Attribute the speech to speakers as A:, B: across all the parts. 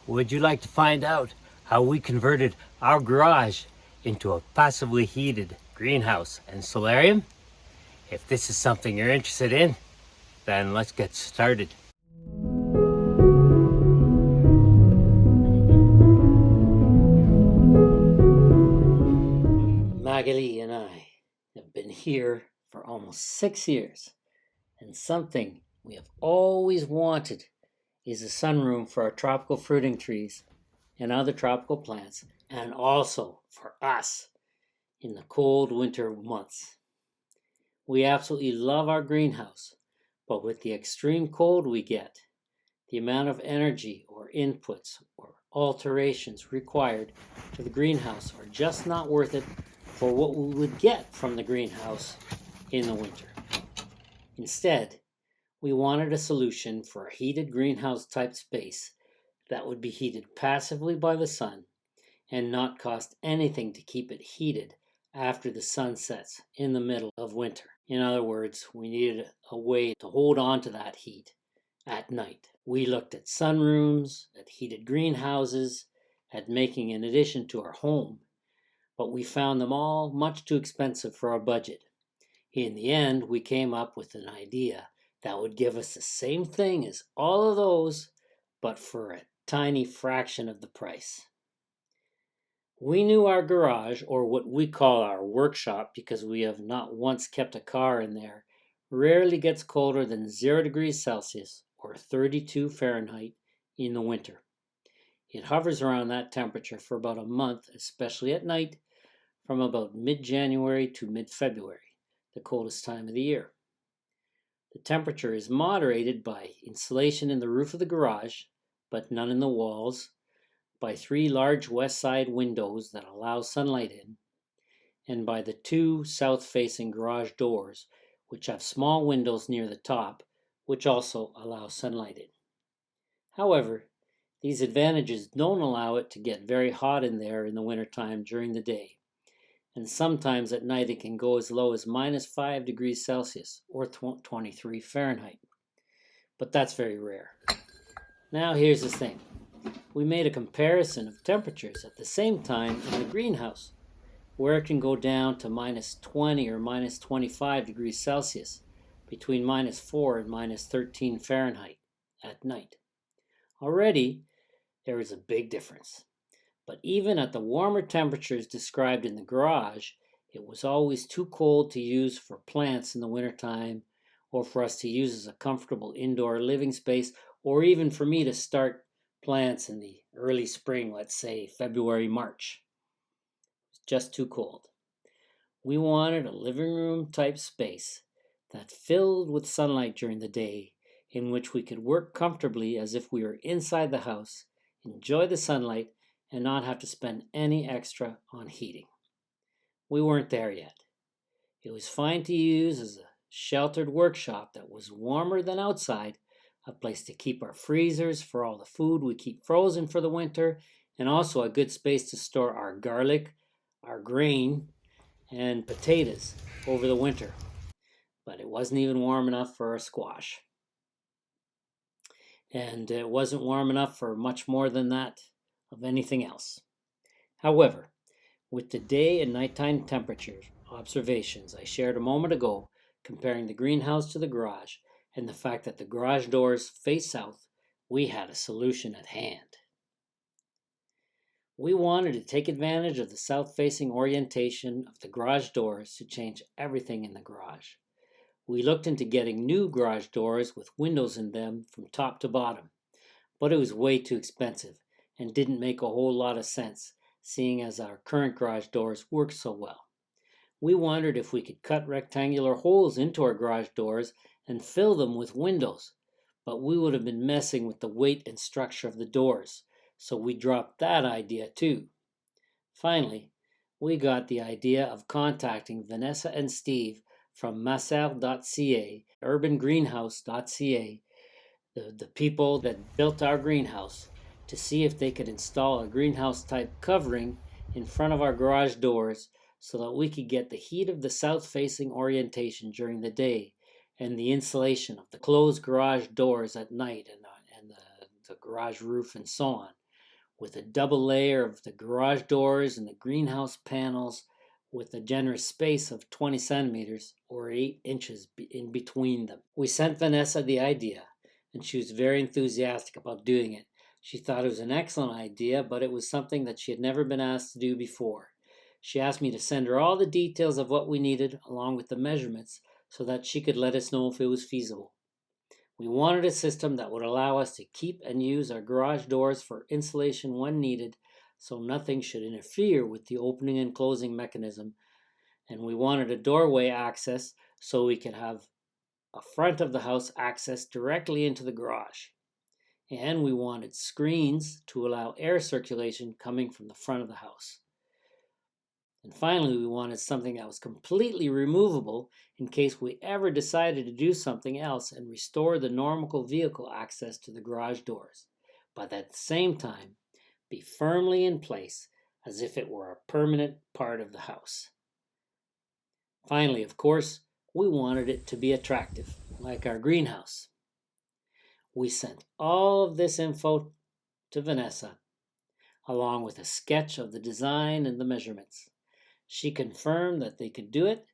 A: Would you like to find out how we converted our garage into a passively heated greenhouse and solarium? If this is something you're interested in, then let's get started. Magali and I have been here for almost 6 years, and something we have always wanted is a sunroom for our tropical fruiting trees and other tropical plants, and also for us in the cold winter months. We absolutely love our greenhouse, but with the extreme cold we get, the amount of energy or inputs or alterations required to the greenhouse are just not worth it for what we would get from the greenhouse in the winter. Instead, we wanted a solution for a heated greenhouse type space that would be heated passively by the sun and not cost anything to keep it heated after the sun sets in the middle of winter. In other words, we needed a way to hold on to that heat at night. We looked at sunrooms, at heated greenhouses, at making an addition to our home, but we found them all much too expensive for our budget. In the end, we came up with an idea that would give us the same thing as all of those, but for a tiny fraction of the price. We knew our garage, or what we call our workshop because we have not once kept a car in there, rarely gets colder than 0 degrees Celsius or 32 Fahrenheit in the winter. It hovers around that temperature for about a month, especially at night, from about mid-January to mid-February, the coldest time of the year. The temperature is moderated by insulation in the roof of the garage, but none in the walls, by 3 large west side windows that allow sunlight in, and by the 2 south-facing garage doors, which have small windows near the top, which also allow sunlight in. However, these advantages don't allow it to get very hot in there in the wintertime during the day, and sometimes at night it can go as low as -5 degrees Celsius or 23 Fahrenheit. But that's very rare. Now here's the thing. We made a comparison of temperatures at the same time in the greenhouse, where it can go down to -20 or -25 degrees Celsius, between -4 and -13 Fahrenheit at night. Already, there is a big difference. But even at the warmer temperatures described in the garage, it was always too cold to use for plants in the wintertime, or for us to use as a comfortable indoor living space, or even for me to start plants in the early spring, let's say February, March. It's just too cold. We wanted a living room type space that filled with sunlight during the day, in which we could work comfortably as if we were inside the house, enjoy the sunlight, and not have to spend any extra on heating. We weren't there yet. It was fine to use as a sheltered workshop that was warmer than outside, a place to keep our freezers for all the food we keep frozen for the winter, and also a good space to store our garlic, our grain, and potatoes over the winter. But it wasn't even warm enough for our squash. And it wasn't warm enough for much more than that of anything else. However, with the day and nighttime temperature observations I shared a moment ago, comparing the greenhouse to the garage, and the fact that the garage doors face south, we had a solution at hand. We wanted to take advantage of the south-facing orientation of the garage doors to change everything in the garage. We looked into getting new garage doors with windows in them from top to bottom, but it was way too expensive and didn't make a whole lot of sense, seeing as our current garage doors work so well. We wondered if we could cut rectangular holes into our garage doors and fill them with windows, but we would have been messing with the weight and structure of the doors, so we dropped that idea too. Finally, we got the idea of contacting Vanessa and Steve from MaSerra.ca, UrbanGreenhouse.ca, the people that built our greenhouse, to see if they could install a greenhouse type covering in front of our garage doors so that we could get the heat of the south-facing orientation during the day and the insulation of the closed garage doors at night and the garage roof and so on. with a double layer of the garage doors and the greenhouse panels with a generous space of 20 centimeters or 8 inches in between them. We sent Vanessa the idea, and she was very enthusiastic about doing it. She thought it was an excellent idea, but it was something that she had never been asked to do before. She asked me to send her all the details of what we needed, along with the measurements, so that she could let us know if it was feasible. We wanted a system that would allow us to keep and use our garage doors for insulation when needed, so nothing should interfere with the opening and closing mechanism. And we wanted a doorway access so we could have a front of the house access directly into the garage. And we wanted screens to allow air circulation coming from the front of the house. And finally, we wanted something that was completely removable in case we ever decided to do something else and restore the normal vehicle access to the garage doors, but at the same time, be firmly in place as if it were a permanent part of the house. Finally, of course, we wanted it to be attractive, like our greenhouse. We sent all of this info to Vanessa, along with a sketch of the design and the measurements. She confirmed that they could do it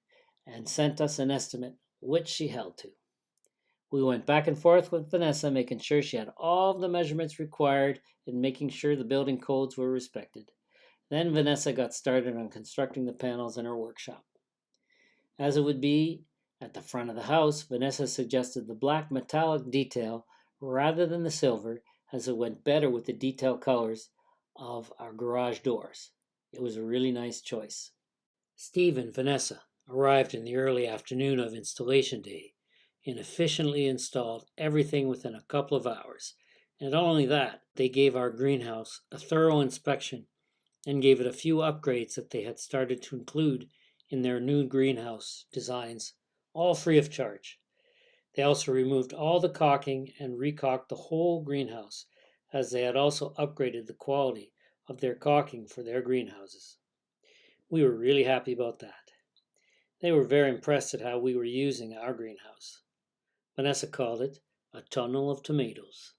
A: and sent us an estimate, which she held to. We went back and forth with Vanessa, making sure she had all of the measurements required and making sure the building codes were respected. Then Vanessa got started on constructing the panels in her workshop. As it would be at the front of the house, Vanessa suggested the black metallic detail rather than the silver, as it went better with the detail colors of our garage doors. It was a really nice choice. Steve and Vanessa arrived in the early afternoon of installation day and efficiently installed everything within a couple of hours. And not only that, they gave our greenhouse a thorough inspection and gave it a few upgrades that they had started to include in their new greenhouse designs, all free of charge. They also removed all the caulking and recaulked the whole greenhouse, as they had also upgraded the quality of their caulking for their greenhouses. We were really happy about that. They were very impressed at how we were using our greenhouse. Vanessa called it a tunnel of tomatoes.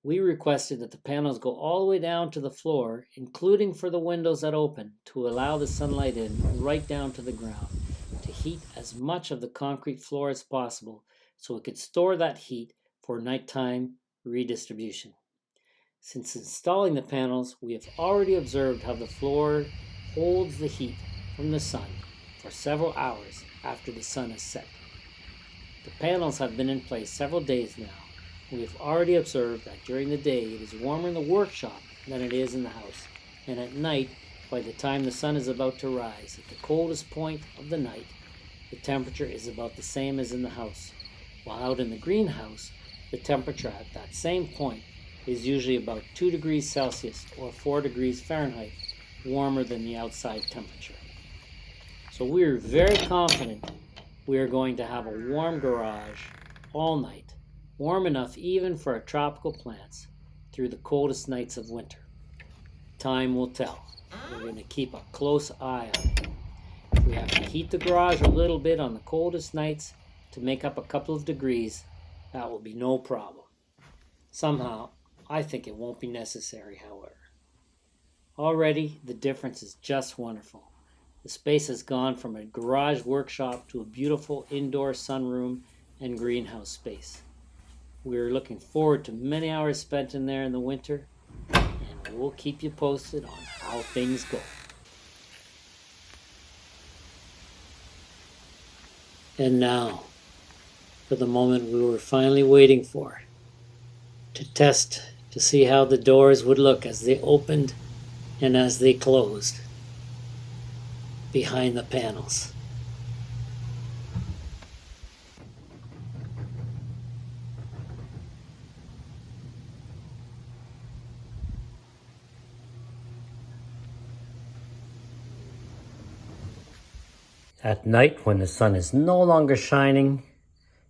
A: We requested that the panels go all the way down to the floor, including for the windows that open, to allow the sunlight in right down to the ground, to heat as much of the concrete floor as possible so it could store that heat for nighttime redistribution. Since installing the panels, we have already observed how the floor holds the heat from the sun for several hours after the sun is set. The panels have been in place several days now. We have already observed that during the day it is warmer in the workshop than it is in the house, and at night, by the time the sun is about to rise, at the coldest point of the night, the temperature is about the same as in the house, while out in the greenhouse, the temperature at that same point is usually about 2 degrees Celsius or 4 degrees Fahrenheit warmer than the outside temperature. So we are very confident we are going to have a warm garage all night, warm enough even for our tropical plants through the coldest nights of winter. Time will tell. We're going to keep a close eye on it. If we have to heat the garage a little bit on the coldest nights to make up a couple of degrees, that will be no problem. Somehow, I think it won't be necessary, however. Already, the difference is just wonderful. The space has gone from a garage workshop to a beautiful indoor sunroom and greenhouse space. We are looking forward to many hours spent in there in the winter, and we'll keep you posted on how things go. And now, for the moment we were finally waiting for, to test to see how the doors would look as they opened and as they closed behind the panels. At night, when the sun is no longer shining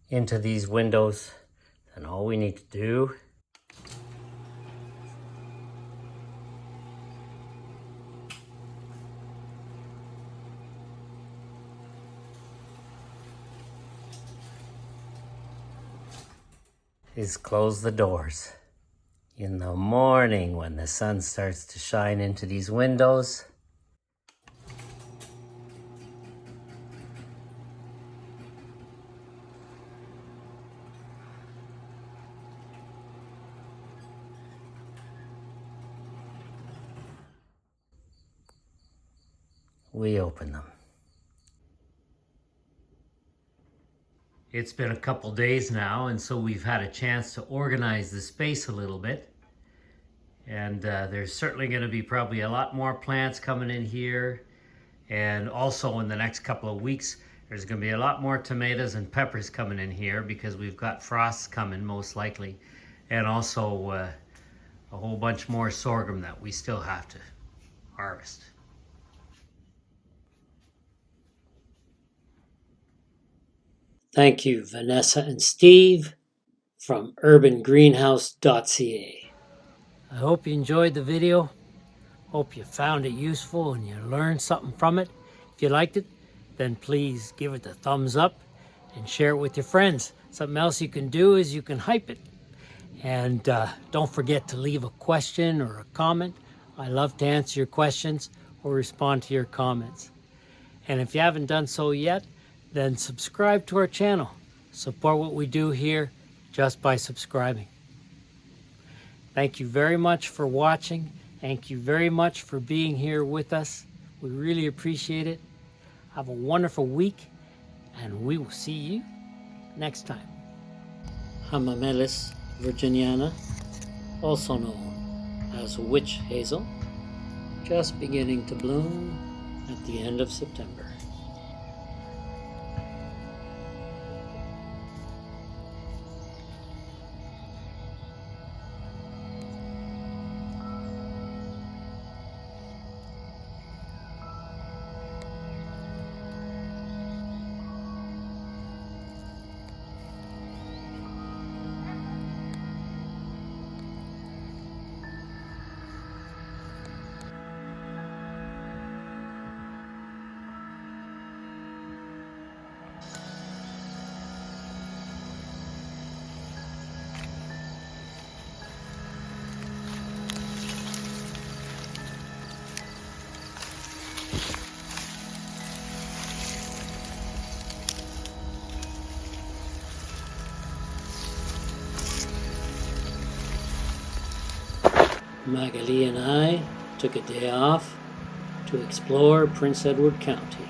A: into these windows, then all we need to do is close the doors. In the morning when the sun starts to shine into these windows, we open them. It's been a couple days now, and so we've had a chance to organize the space a little bit. And there's certainly going to be probably a lot more plants coming in here. And also in the next couple of weeks, there's going to be a lot more tomatoes and peppers coming in here because we've got frosts coming most likely. And also a whole bunch more sorghum that we still have to harvest. Thank you, Vanessa and Steve from UrbanGreenhouse.ca. I hope you enjoyed the video. Hope you found it useful and you learned something from it. If you liked it, then please give it a thumbs up and share it with your friends. Something else you can do is you can hype it. And don't forget to leave a question or a comment. I love to answer your questions or respond to your comments. And if you haven't done so yet, then subscribe to our channel. Support what we do here just by subscribing. Thank you very much for watching. Thank you very much for being here with us. We really appreciate it. Have a wonderful week, and we will see you next time. Hamamelis virginiana, also known as witch hazel, just beginning to bloom at the end of September. Magali and I took a day off to explore Prince Edward County.